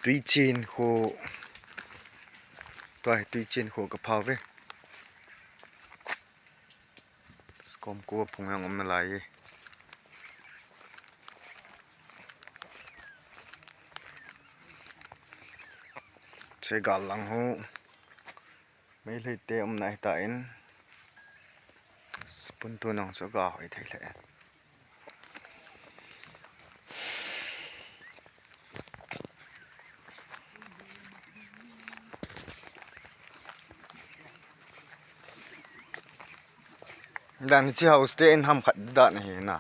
tùy chiên khô toài tùy chiên khô cái phao về com cua phùng hàng om lại sẽ gạt lăng hô mấy lấy tê om này tại spun tu nong sẽ gạt hỏi thấy lẽ đàn chỉ house stay in ham khát đạn này nè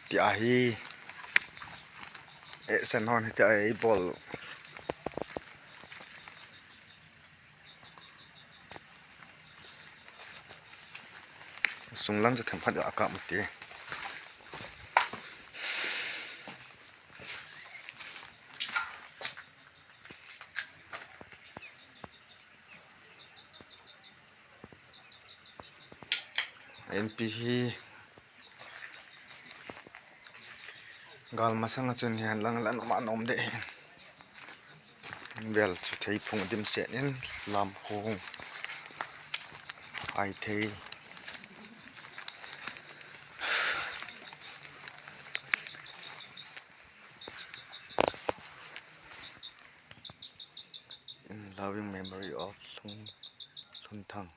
thì ai sen hon thì ai ball sung lăngจะทำพัดอากาศหมดทีNPH gal masang chun hian lang lan ma nom de bel chu thei phung dim se nen lam khong ai thei in loving memory of Thun Thang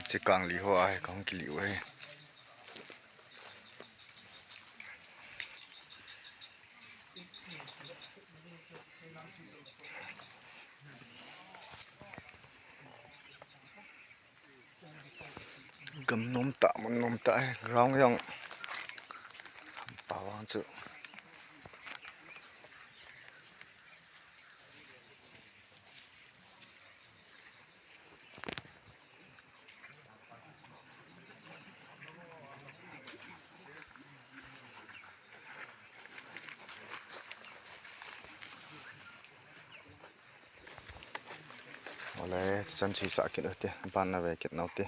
chỉ càng lì hoa hay càng kỹ liu ấy gầm nôm tạ một nôm tạ rong rong bảo anh chịu oleh san chỉ sợ kiện được tiền ban là về kiện nào tiền